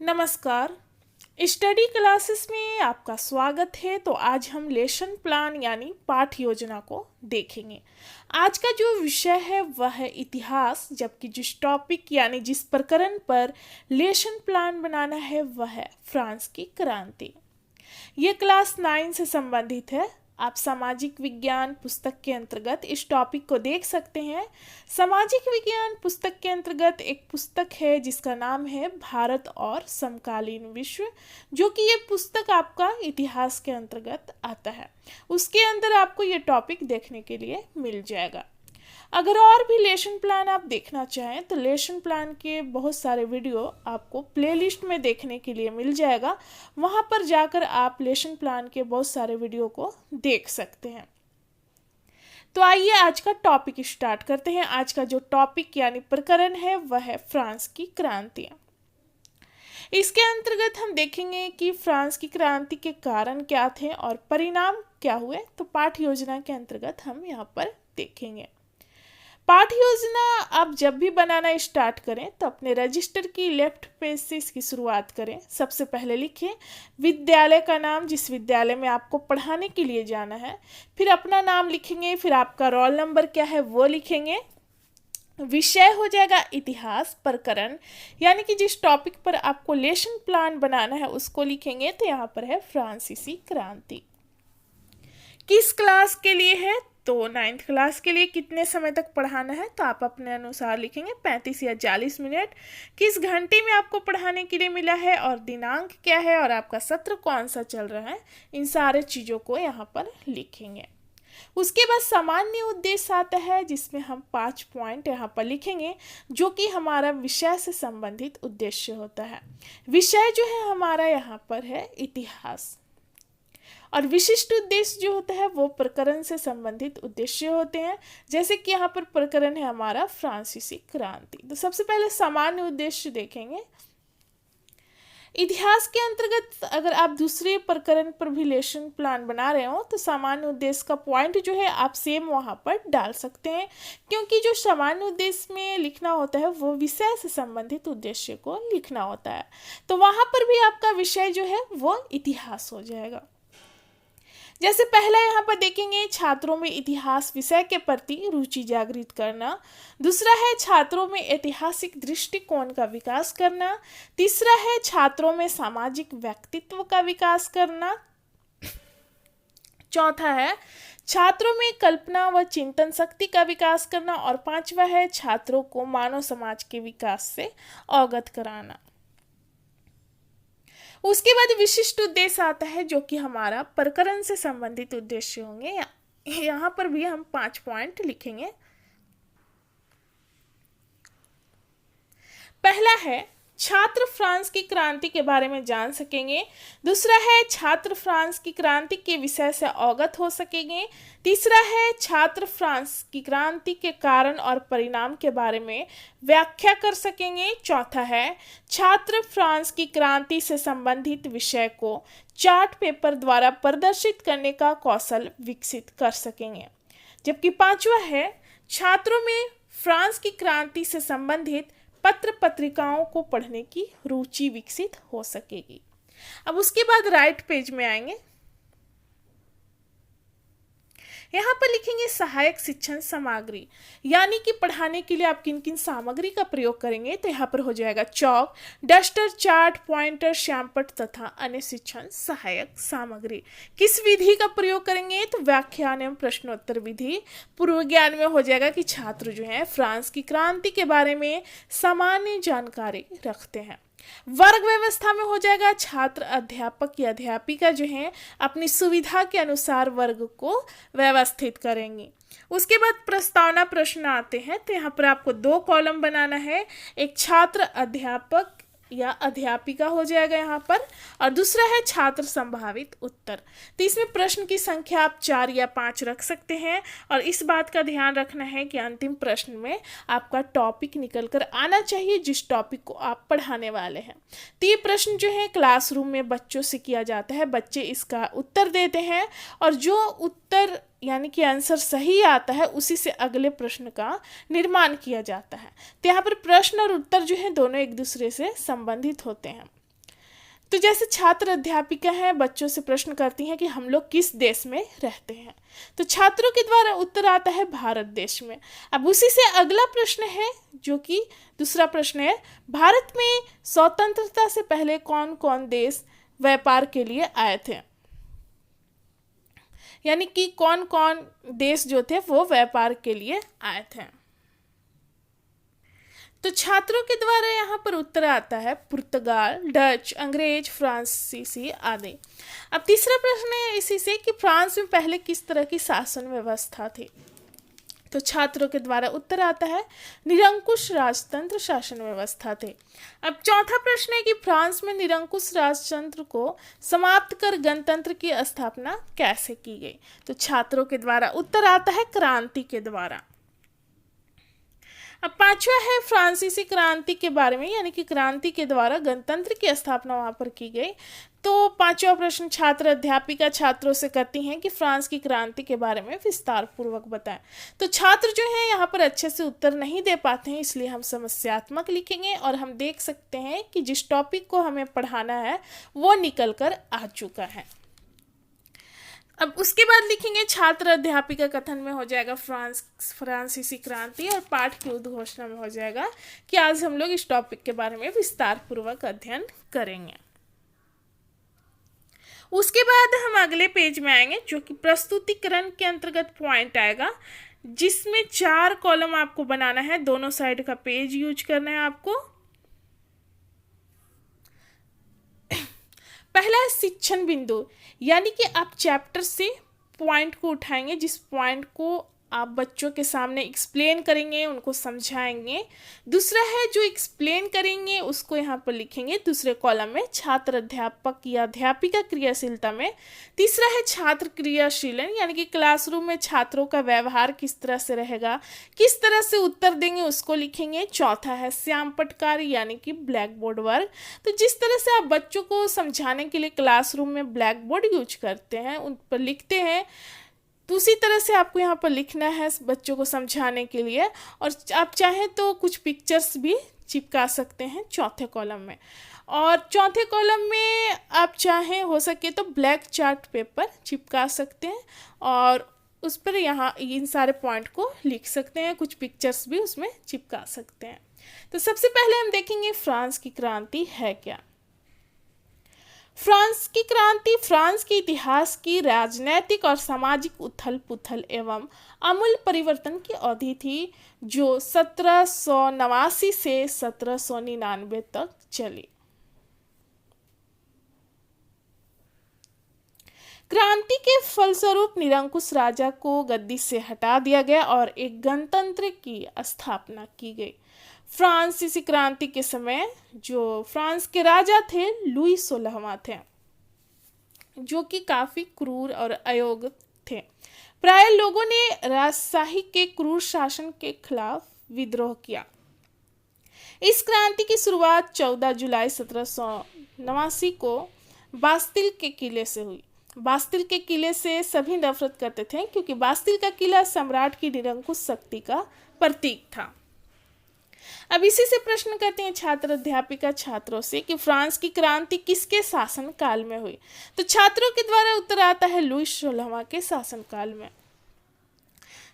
नमस्कार। Study classes में आपका स्वागत है। तो आज हम लेसन प्लान यानी पाठ योजना को देखेंगे। आज का जो विषय है वह है इतिहास, जबकि जिस टॉपिक यानी जिस प्रकरण पर लेसन प्लान बनाना है वह है फ्रांस की क्रांति। ये क्लास 9 से संबंधित है। आप सामाजिक विज्ञान पुस्तक के अंतर्गत इस टॉपिक को देख सकते हैं। सामाजिक विज्ञान पुस्तक के अंतर्गत एक पुस्तक है जिसका नाम है भारत और समकालीन विश्व, जो कि ये पुस्तक आपका इतिहास के अंतर्गत आता है। उसके अंदर आपको ये टॉपिक देखने के लिए मिल जाएगा। अगर और भी लेसन प्लान आप देखना चाहें तो लेसन प्लान के बहुत सारे वीडियो आपको प्लेलिस्ट में देखने के लिए मिल जाएगा। वहाँ पर जाकर आप लेसन प्लान के बहुत सारे वीडियो को देख सकते हैं। तो आइए आज का टॉपिक स्टार्ट करते हैं। आज का जो टॉपिक यानी प्रकरण है वह है फ्रांस की क्रांति। इसके अंतर्गत हम देखेंगे कि फ्रांस की क्रांति के कारण क्या थे और परिणाम क्या हुए। तो पाठ योजना के अंतर्गत हम यहाँ पर देखेंगे। पाठ योजना आप जब भी बनाना स्टार्ट करें तो अपने रजिस्टर की लेफ्ट पेज से इसकी शुरुआत करें। सबसे पहले लिखें विद्यालय का नाम, जिस विद्यालय में आपको पढ़ाने के लिए जाना है। फिर अपना नाम लिखेंगे, फिर आपका रोल नंबर क्या है वो लिखेंगे। विषय हो जाएगा इतिहास प्रकरण, यानी कि जिस टॉपिक पर आपको लेसन प्लान बनाना है उसको लिखेंगे। तो यहाँ पर है फ्रांसीसी क्रांति। किस क्लास के लिए है? तो 9th क्लास के लिए कितने समय तक पढ़ाना है? तो आप अपने अनुसार लिखेंगे 35 या 40 मिनट। किस घंटे में आपको पढ़ाने के लिए मिला है और दिनांक क्या है और आपका सत्र कौन सा चल रहा है, इन सारे चीज़ों को यहाँ पर लिखेंगे। उसके बाद सामान्य उद्देश्य आता है जिसमें हम 5 पॉइंट यहाँ पर लिखेंगे, जो कि हमारा विषय से संबंधित उद्देश्य होता है। विषय जो है हमारा यहाँ पर है इतिहास, और विशिष्ट उद्देश्य जो होता है वो प्रकरण से संबंधित उद्देश्य होते हैं। जैसे कि यहाँ पर प्रकरण है हमारा फ्रांसीसी क्रांति। तो सबसे पहले सामान्य उद्देश्य देखेंगे। इतिहास के अंतर्गत अगर आप दूसरे प्रकरण पर भी लेसन प्लान बना रहे हो तो सामान्य उद्देश्य का पॉइंट जो है आप सेम वहाँ पर डाल सकते हैं, क्योंकि जो सामान्य उद्देश्य में लिखना होता है वो विषय से संबंधित उद्देश्य को लिखना होता है। तो वहाँ पर भी आपका विषय जो है वो इतिहास हो जाएगा। जैसे पहला यहाँ पर देखेंगे छात्रों में इतिहास विषय के प्रति रुचि जागृत करना। दूसरा है छात्रों में ऐतिहासिक दृष्टिकोण का विकास करना। तीसरा है छात्रों में सामाजिक व्यक्तित्व का विकास करना। चौथा है छात्रों में कल्पना व चिंतन शक्ति का विकास करना। और पांचवा है छात्रों को मानव समाज के विकास से अवगत कराना। उसके बाद विशिष्ट उद्देश्य आता है, जो कि हमारा प्रकरण से संबंधित उद्देश्य होंगे। यहाँ पर भी हम 5 पॉइंट लिखेंगे। पहला है छात्र फ्रांस की क्रांति के बारे में जान सकेंगे। दूसरा है छात्र फ्रांस की क्रांति के विषय से अवगत हो सकेंगे। तीसरा है छात्र फ्रांस की क्रांति के कारण और परिणाम के बारे में व्याख्या कर सकेंगे। चौथा है छात्र फ्रांस की क्रांति से संबंधित विषय को चार्ट पेपर द्वारा प्रदर्शित करने का कौशल विकसित कर सकेंगे। जबकि पांचवा है छात्रों में फ्रांस की क्रांति से संबंधित पत्र पत्रिकाओं को पढ़ने की रुचि विकसित हो सकेगी। अब उसके बाद राइट पेज में आएंगे। यहाँ पर लिखेंगे सहायक शिक्षण सामग्री, यानी कि पढ़ाने के लिए आप किन किन सामग्री का प्रयोग करेंगे। तो यहाँ पर हो जाएगा चौक, डस्टर, चार्ट, पॉइंटर, श्यामपट्ट तथा अन्य शिक्षण सहायक सामग्री। किस विधि का प्रयोग करेंगे? तो व्याख्यान एवं प्रश्नोत्तर विधि। पूर्व ज्ञान में हो जाएगा कि छात्र जो है फ्रांस की क्रांति के बारे में सामान्य जानकारी रखते हैं। वर्ग व्यवस्था में हो जाएगा छात्र अध्यापक या अध्यापिका जो है अपनी सुविधा के अनुसार वर्ग को व्यवस्थित करेंगे। उसके बाद प्रस्तावना प्रश्न आते हैं। तो यहाँ पर आपको 2 कॉलम बनाना है। एक छात्र अध्यापक या अध्यापिका हो जाएगा यहाँ पर, और दूसरा है छात्र संभावित उत्तर। तो इसमें प्रश्न की संख्या आप 4 या 5 रख सकते हैं। और इस बात का ध्यान रखना है कि अंतिम प्रश्न में आपका टॉपिक निकल कर आना चाहिए जिस टॉपिक को आप पढ़ाने वाले हैं। तो ये प्रश्न जो है क्लासरूम में बच्चों से किया जाता है। बच्चे इसका उत्तर देते हैं और जो उत्तर यानी कि आंसर सही आता है उसी से अगले प्रश्न का निर्माण किया जाता है। तो यहाँ पर प्रश्न और उत्तर जो है दोनों एक दूसरे से संबंधित होते हैं। तो जैसे छात्र अध्यापिका हैं, बच्चों से प्रश्न करती हैं कि हम लोग किस देश में रहते हैं, तो छात्रों के द्वारा उत्तर आता है भारत देश में। अब उसी से अगला प्रश्न है, जो कि दूसरा प्रश्न है, भारत में स्वतंत्रता से पहले कौन कौन देश व्यापार के लिए आए थे, यानी कि कौन कौन देश जो थे वो व्यापार के लिए आए थे। तो छात्रों के द्वारा यहाँ पर उत्तर आता है पुर्तगाल, डच, अंग्रेज, फ्रांसीसी आदि। अब तीसरा प्रश्न है इसी से कि फ्रांस में पहले किस तरह की शासन व्यवस्था थी, तो छात्रों के द्वारा उत्तर आता है निरंकुश राजतंत्र शासन व्यवस्था थे। अब चौथा प्रश्न है कि फ्रांस में निरंकुश राजतंत्र को समाप्त कर गणतंत्र की स्थापना कैसे की गई, तो छात्रों के द्वारा उत्तर आता है क्रांति के द्वारा। अब पांचवा है फ्रांसीसी क्रांति के बारे में, यानी कि क्रांति के द्वारा गणतंत्र की स्थापना वहां पर की गई। तो पांचवा प्रश्न छात्र अध्यापिका छात्रों से करती हैं कि फ्रांस की क्रांति के बारे में विस्तार पूर्वक बताएं। तो छात्र जो हैं यहाँ पर अच्छे से उत्तर नहीं दे पाते हैं, इसलिए हम समस्यात्मक लिखेंगे और हम देख सकते हैं कि जिस टॉपिक को हमें पढ़ाना है वो निकल कर आ चुका है। अब उसके बाद लिखेंगे छात्र अध्यापिका कथन में हो जाएगा फ्रांसीसी क्रांति, और पाठ की उद्घोषणा में हो जाएगा कि आज हम लोग इस टॉपिक के बारे में विस्तार पूर्वक अध्ययन करेंगे। उसके बाद हम अगले पेज में आएंगे, जो कि प्रस्तुतिकरण के अंतर्गत पॉइंट आएगा, जिसमें 4 कॉलम आपको बनाना है, दोनों साइड का पेज यूज करना है आपको। पहला है शिक्षण बिंदु, यानी कि आप चैप्टर से पॉइंट को उठाएंगे, जिस पॉइंट को आप बच्चों के सामने एक्सप्लेन करेंगे, उनको समझाएंगे। दूसरा है जो एक्सप्लेन करेंगे उसको यहाँ पर लिखेंगे दूसरे कॉलम में छात्र अध्यापक या अध्यापिका क्रियाशीलता में। तीसरा है छात्र क्रियाशीलन, यानी कि क्लासरूम में छात्रों का व्यवहार किस तरह से रहेगा, किस तरह से उत्तर देंगे उसको लिखेंगे। चौथा है श्याम पटकार, यानी कि ब्लैक बोर्ड वर्क। तो जिस तरह से आप बच्चों को समझाने के लिए क्लासरूम में ब्लैक बोर्ड यूज करते हैं, उन पर लिखते हैं, तो उसी तरह से आपको यहाँ पर लिखना है बच्चों को समझाने के लिए। और आप चाहें तो कुछ पिक्चर्स भी चिपका सकते हैं चौथे कॉलम में। और चौथे कॉलम में आप चाहें हो सके तो ब्लैक चार्ट पेपर चिपका सकते हैं और उस पर यहाँ इन सारे पॉइंट को लिख सकते हैं, कुछ पिक्चर्स भी उसमें चिपका सकते हैं। तो सबसे पहले हम देखेंगे फ्रांस की क्रांति है क्या। फ्रांस की क्रांति फ्रांस के इतिहास की राजनैतिक और सामाजिक उथल पुथल एवं आमूल परिवर्तन की अवधि थी, जो 1789 से 1799 तक चली। क्रांति के फलस्वरूप निरंकुश राजा को गद्दी से हटा दिया गया और एक गणतंत्र की स्थापना की गई। फ्रांसीसी क्रांति के समय जो फ्रांस के राजा थे लुई 16वां थे, जो कि काफी क्रूर और अयोग्य थे। प्राय लोगों ने राजशाही के क्रूर शासन के खिलाफ विद्रोह किया। इस क्रांति की शुरुआत 14 जुलाई 1789 को बास्तिल के किले से हुई। बास्तिल के किले से सभी नफरत करते थे, क्योंकि बास्तिल का किला सम्राट की निरंकुश शक्ति का प्रतीक था। अब इसी से प्रश्न करते हैं छात्र अध्यापिका छात्रों से कि फ्रांस की क्रांति किसके शासन काल में हुई। तो छात्रों के द्वारा उत्तर आता है लुई 16वां के शासन काल में।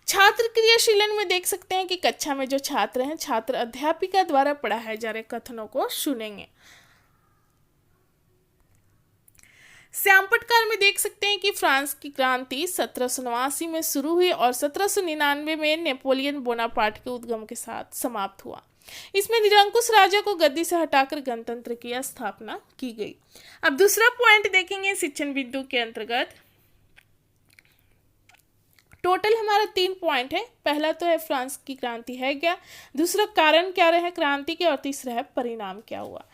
छात्र क्रियाशीलन में देख सकते हैं कि कक्षा में जो छात्र हैं, छात्र अध्यापिका द्वारा पढ़ाए जा रहे कथनों को सुनेंगे। श्याम पटकार में देख सकते हैं कि फ्रांस की क्रांति 1789 में शुरू हुई और 1799 में नेपोलियन बोनापार्ट के उद्गम के साथ समाप्त हुआ। इसमें निरंकुश राजा को गद्दी से हटाकर गणतंत्र की स्थापना की गई। अब दूसरा पॉइंट देखेंगे शिक्षण बिंदु के अंतर्गत। टोटल हमारा 3 पॉइंट है। पहला तो है फ्रांस की क्रांति है क्या, दूसरा कारण क्या रहे क्रांति के, और तीसरा है परिणाम क्या हुआ।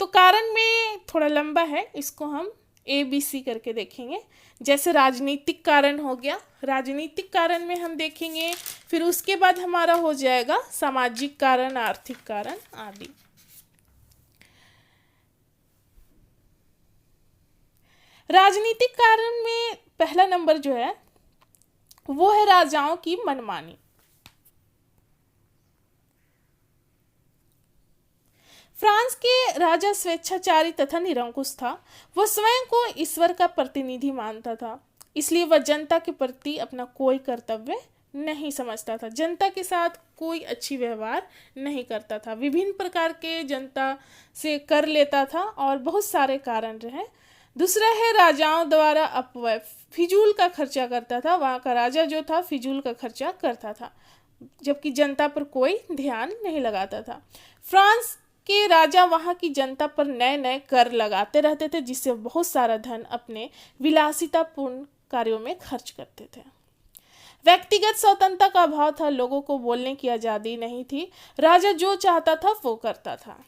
तो कारण में थोड़ा लंबा है, इसको हम ABC करके देखेंगे। जैसे राजनीतिक कारण हो गया, राजनीतिक कारण में हम देखेंगे, फिर उसके बाद हमारा हो जाएगा सामाजिक कारण, आर्थिक कारण आदि। राजनीतिक कारण में पहला नंबर जो है वो है राजाओं की मनमानी। फ्रांस के राजा स्वेच्छाचारी तथा निरंकुश था। वह स्वयं को ईश्वर का प्रतिनिधि मानता था, इसलिए वह जनता के प्रति अपना कोई कर्तव्य नहीं समझता था, जनता के साथ कोई अच्छी व्यवहार नहीं करता था, विभिन्न प्रकार के जनता से कर लेता था और बहुत सारे कारण रहे। दूसरा है राजाओं द्वारा अपव्यय, फिजूल का खर्चा करता था। वहाँ का राजा जो था फिजूल का खर्चा करता था, जबकि जनता पर कोई ध्यान नहीं लगाता था। फ्रांस के राजा वहाँ की जनता पर नए नए कर लगाते रहते थे, जिससे बहुत सारा धन अपने विलासितापूर्ण कार्यों में खर्च करते थे। व्यक्तिगत स्वतंत्रता का अभाव था, लोगों को बोलने की आज़ादी नहीं थी, राजा जो चाहता था वो करता था।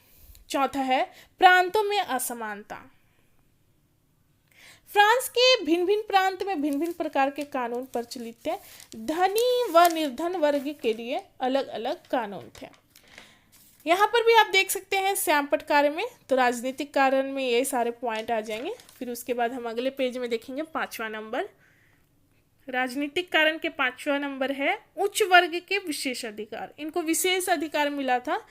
चौथा है प्रांतों में असमानता। फ्रांस के भिन्न भिन्न प्रांत में भिन्न भिन्न प्रकार के कानून प्रचलित थे। धनी व निर्धन वर्ग के लिए अलग अलग कानून थे। यहाँ पर भी आप देख सकते हैं श्यामपट्ट कार्य में, तो राजनीतिक कारण में ये सारे पॉइंट आ जाएंगे। फिर उसके बाद हम अगले पेज में देखेंगे 5वां नंबर। राजनीतिक कारण के 5वां नंबर है उच्च वर्ग के विशेष अधिकार। इनको विशेष अधिकार मिला था।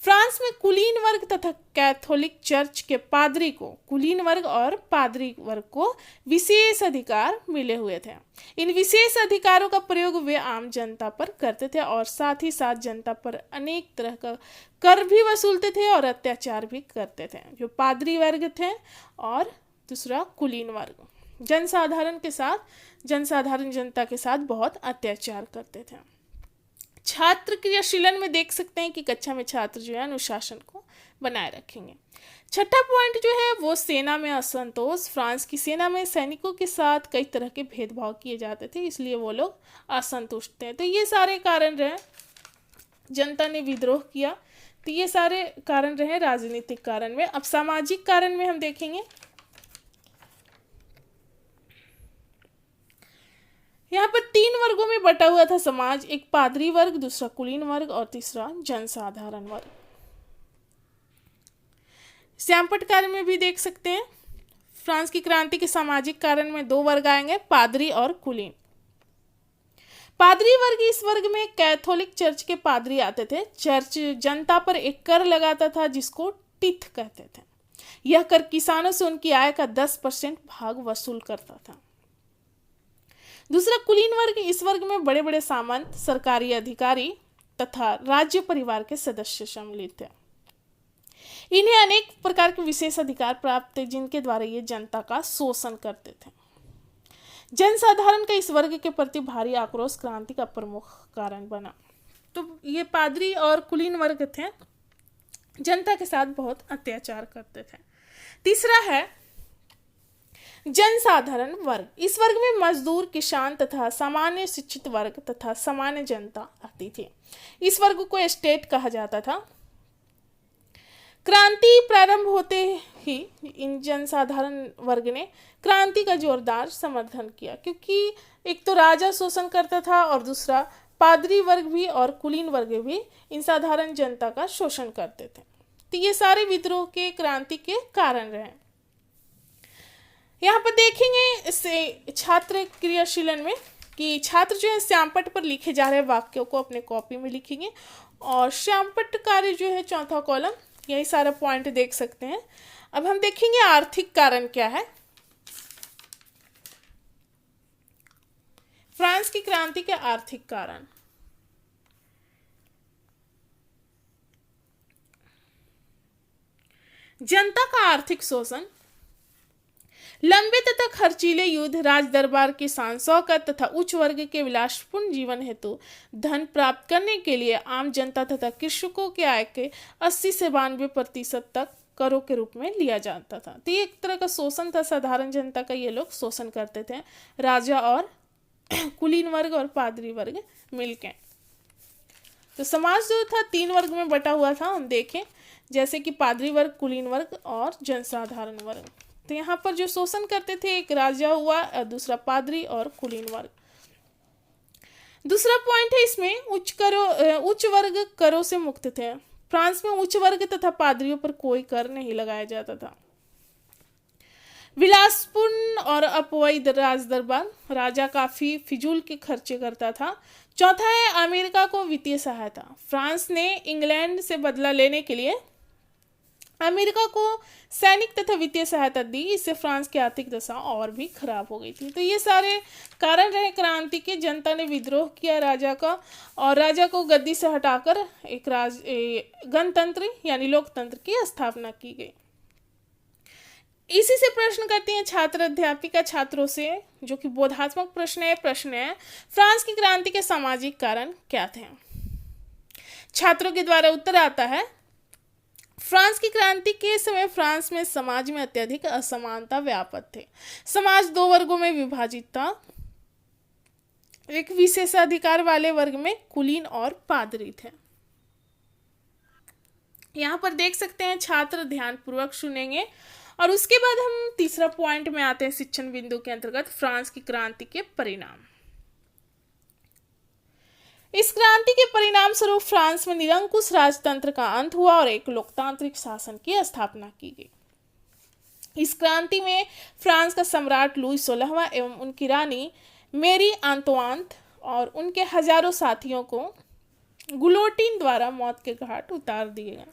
फ्रांस में कुलीन वर्ग तथा कैथोलिक चर्च के पादरी को, कुलीन वर्ग और पादरी वर्ग को विशेष अधिकार मिले हुए थे। इन विशेष अधिकारों का प्रयोग वे आम जनता पर करते थे और साथ ही साथ जनता पर अनेक तरह का कर भी वसूलते थे और अत्याचार भी करते थे। जो पादरी वर्ग थे और दूसरा कुलीन वर्ग जनसाधारण के साथ, जनसाधारण जनता के साथ बहुत अत्याचार करते थे। छात्र क्रियाशीलन में देख सकते हैं कि कक्षा में छात्र जो है अनुशासन को बनाए रखेंगे। छठा पॉइंट जो है वो सेना में असंतोष। फ्रांस की सेना में सैनिकों के साथ कई तरह के भेदभाव किए जाते थे, इसलिए वो लोग असंतुष्ट थे। तो ये सारे कारण रहे, जनता ने विद्रोह किया, तो ये सारे कारण रहे राजनीतिक कारण में। अब सामाजिक कारण में हम देखेंगे। यहाँ पर 3 वर्गों में बटा हुआ था समाज, एक पादरी वर्ग, दूसरा कुलीन वर्ग और तीसरा जनसाधारण वर्ग। श्यामपट्ट कार्य में भी देख सकते हैं फ्रांस की क्रांति के सामाजिक कारण में 2 वर्ग आएंगे, पादरी और कुलीन। पादरी वर्ग, इस वर्ग में कैथोलिक चर्च के पादरी आते थे। चर्च जनता पर एक कर लगाता था जिसको टिथ कहते थे। यह कर किसानों से उनकी आय का 10% भाग वसूल करता था। दूसरा कुलीन वर्ग, इस वर्ग में बड़े बड़े सामंत, सरकारी अधिकारी तथा राज्य परिवार के सदस्य सम्मिलित थे। इन्हें अनेक प्रकार के विशेष अधिकार प्राप्त थे जिनके द्वारा ये जनता का शोषण करते थे। जनसाधारण का इस वर्ग के प्रति भारी आक्रोश क्रांति का प्रमुख कारण बना। तो ये पादरी और कुलीन वर्ग थे, जनता के साथ बहुत अत्याचार करते थे। तीसरा है जनसाधारण वर्ग। इस वर्ग में मजदूर, किसान तथा सामान्य शिक्षित वर्ग तथा सामान्य जनता आती थी। इस वर्ग को एस्टेट कहा जाता था। क्रांति प्रारंभ होते ही इन जनसाधारण वर्ग ने क्रांति का जोरदार समर्थन किया, क्योंकि एक तो राजा शोषण करता था और दूसरा पादरी वर्ग भी और कुलीन वर्ग भी इन साधारण जनता का शोषण करते थे। तो ये सारे विद्रोह के, क्रांति के कारण रहे। यहाँ पर देखेंगे इसे छात्र क्रियाशीलन में कि छात्र जो है श्यामपट्ट पर लिखे जा रहे वाक्यों को अपने कॉपी में लिखेंगे और श्यामपट्ट कार्य जो है 4था कॉलम, यही सारा पॉइंट देख सकते हैं। अब हम देखेंगे आर्थिक कारण क्या है। फ्रांस की क्रांति के आर्थिक कारण। जनता का आर्थिक शोषण, लंबे तथा खर्चीले युद्ध, राज दरबार की शान शौकत तथा उच्च वर्ग के विलासपूर्ण जीवन हेतु धन प्राप्त करने के लिए आम जनता तथा कृषकों के आय के 80 से 92% तक करों के रूप में लिया जाता था। तो ये एक तरह का शोषण था, साधारण जनता का ये लोग शोषण करते थे, राजा और कुलीन वर्ग और पादरी वर्ग मिलके। तो समाज जो था 3 वर्ग में बटा हुआ था, हम देखें जैसे कि पादरी वर्ग, कुलीन वर्ग और जनसाधारण वर्ग। तो यहाँ पर जो शोषण करते थे एक राजा हुआ, दूसरा पादरी और कुलीन वर्ग। दूसरा पॉइंट है इसमें उच्च वर्ग करों से मुक्त थे। फ्रांस में उच्च वर्ग तथा पादरियों पर कोई कर नहीं लगाया जाता था। विलासपूर्ण और अपव्ययी राज दरबार, राजा काफी फिजूल के खर्चे करता था। चौथा है अमेरिका को वित्तीय सहायता। फ्रांस ने इंग्लैंड से बदला लेने के लिए अमेरिका को सैनिक तथा वित्तीय सहायता दी, इससे फ्रांस की आर्थिक दशा और भी खराब हो गई थी। तो ये सारे कारण रहे क्रांति के। जनता ने विद्रोह किया राजा का, और राजा को गद्दी से हटाकर एक गणतंत्र यानी लोकतंत्र की स्थापना की गई। इसी से प्रश्न करती हैं छात्र अध्यापिका छात्रों से, जो कि बोधात्मक प्रश्न है फ्रांस की क्रांति के सामाजिक कारण क्या थे। छात्रों के द्वारा उत्तर आता है, फ्रांस की क्रांति के समय फ्रांस में समाज में अत्यधिक असमानता व्याप्त थे। समाज दो वर्गों में विभाजित था। एक विशेषाधिकार वाले वर्ग में कुलीन और पादरी थे। यहाँ पर देख सकते हैं, छात्र ध्यानपूर्वक सुनेंगे। और उसके बाद हम तीसरा पॉइंट में आते हैं शिक्षण बिंदु के अंतर्गत, फ्रांस की क्रांति के परिणाम। इस क्रांति के परिणाम स्वरूप फ्रांस में निरंकुश राजतंत्र का अंत हुआ और एक लोकतांत्रिक शासन की स्थापना की गई। इस क्रांति में फ्रांस का सम्राट लुई 16वां एवं उनकी रानी मेरी आंतोआंत और उनके हजारों साथियों को गुलोटिन द्वारा मौत के घाट उतार दिए गए।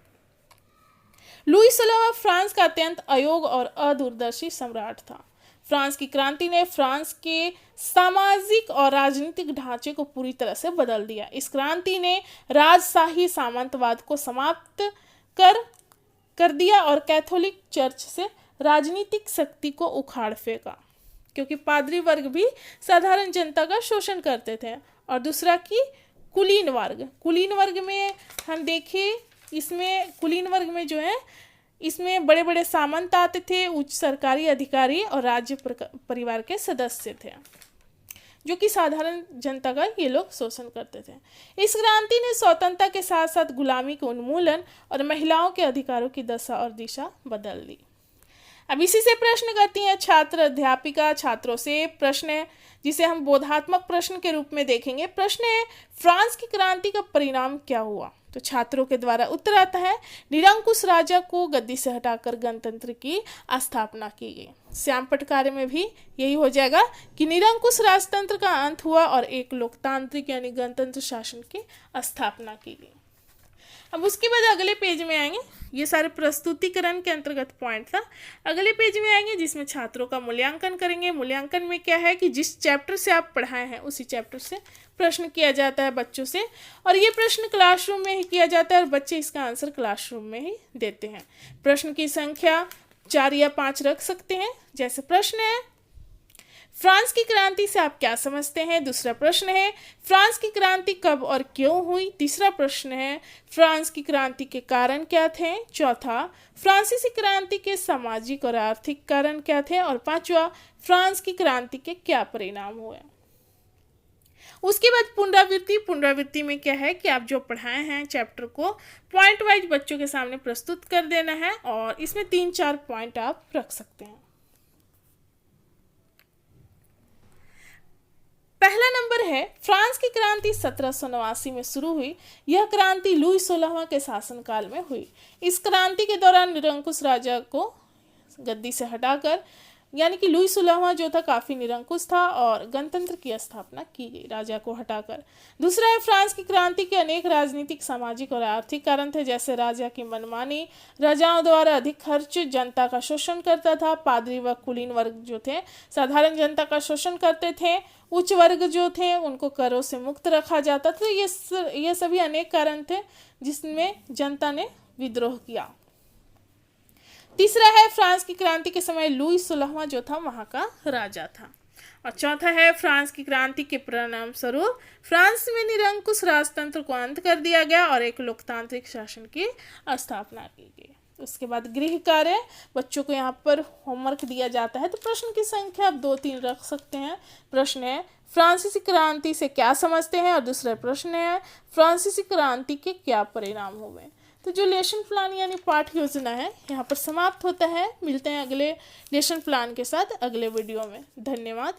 लुई 16वां फ्रांस का अत्यंत अयोग्य और अदूरदर्शी सम्राट था। फ्रांस की क्रांति ने फ्रांस के सामाजिक और राजनीतिक ढांचे को पूरी तरह से बदल दिया। इस क्रांति ने राजशाही सामंतवाद को समाप्त कर दिया और कैथोलिक चर्च से राजनीतिक शक्ति को उखाड़ फेंका, क्योंकि पादरी वर्ग भी साधारण जनता का शोषण करते थे। और दूसरा कि कुलीन वर्ग में हम देखें, इसमें कुलीन वर्ग में जो है, इसमें बड़े बड़े सामंत आते थे, उच्च सरकारी अधिकारी और राज्य परिवार के सदस्य थे, जो कि साधारण जनता का ये लोग शोषण करते थे। इस क्रांति ने स्वतंत्रता के साथ साथ गुलामी के उन्मूलन और महिलाओं के अधिकारों की दशा और दिशा बदल दी। अब इसी से प्रश्न करती हैं छात्र अध्यापिका छात्रों से। प्रश्न है जिसे हम बोधात्मक प्रश्न के रूप में देखेंगे। प्रश्न है, फ्रांस की क्रांति का परिणाम क्या हुआ। तो छात्रों के द्वारा उत्तर आता है, निरंकुश राजा को गद्दी से हटाकर गणतंत्र की स्थापना की गई। श्यामपट्ट कार्य में भी यही हो जाएगा कि निरंकुश राजतंत्र का अंत हुआ और एक लोकतांत्रिक यानी गणतंत्र शासन की स्थापना की गई। अब उसके बाद अगले पेज में आएंगे, ये सारे प्रस्तुतिकरण के अंतर्गत पॉइंट था। अगले पेज में आएंगे जिसमें छात्रों का मूल्यांकन करेंगे। मूल्यांकन में क्या है कि जिस चैप्टर से आप पढ़ाए हैं उसी चैप्टर से प्रश्न किया जाता है बच्चों से, और ये प्रश्न क्लासरूम में ही किया जाता है और बच्चे इसका आंसर क्लासरूम में ही देते हैं। प्रश्न की संख्या 4 या 5 रख सकते हैं। जैसे प्रश्न है, फ्रांस की क्रांति से आप क्या समझते हैं। दूसरा प्रश्न है, फ्रांस की क्रांति कब और क्यों हुई। तीसरा प्रश्न है, फ्रांस की क्रांति के कारण क्या थे। चौथा, फ्रांसीसी क्रांति के सामाजिक और आर्थिक कारण क्या थे। और पांचवा, फ्रांस की क्रांति के क्या परिणाम हुए। उसके बाद पुनरावृत्ति में क्या है कि आप जो पढ़ाए हैं चैप्टर को पॉइंट वाइज बच्चों के सामने प्रस्तुत कर देना है, और इसमें 3-4 पॉइंट आप रख सकते हैं। पहला नंबर है, फ्रांस की क्रांति 1789 में शुरू हुई। यह क्रांति लुई 16वां के शासनकाल में हुई। इस क्रांति के दौरान निरंकुश राजा को गद्दी से हटाकर, यानी कि लुई 16वां जो था काफी निरंकुश था, और गणतंत्र की स्थापना की गई राजा को हटाकर। दूसरा है, फ्रांस की क्रांति के अनेक राजनीतिक, सामाजिक और आर्थिक कारण थे, जैसे राजा की मनमानी, राजाओं द्वारा अधिक खर्च, जनता का शोषण करता था। पादरी व कुलीन वर्ग जो थे साधारण जनता का शोषण करते थे। उच्च वर्ग जो थे उनको करों से मुक्त रखा जाता था। ये सभी अनेक कारण थे जिसमें जनता ने विद्रोह किया। तीसरा है, फ्रांस की क्रांति के समय लुई 16वां जो था वहां का राजा था। और चौथा है, फ्रांस की क्रांति के परिणाम स्वरूप फ्रांस में निरंकुश राजतंत्र को अंत कर दिया गया और एक लोकतांत्रिक शासन की स्थापना की गई। उसके बाद गृह कार्य, बच्चों को यहाँ पर होमवर्क दिया जाता है, तो प्रश्न की संख्या आप 2-3 रख सकते हैं। प्रश्न है, फ्रांसीसी क्रांति से क्या समझते हैं, और दूसरा प्रश्न है, फ्रांसीसी क्रांति के क्या परिणाम हुए। तो जो लेसन प्लान यानी पाठ योजना है यहाँ पर समाप्त होता है। मिलते हैं अगले लेसन प्लान के साथ अगले वीडियो में। धन्यवाद।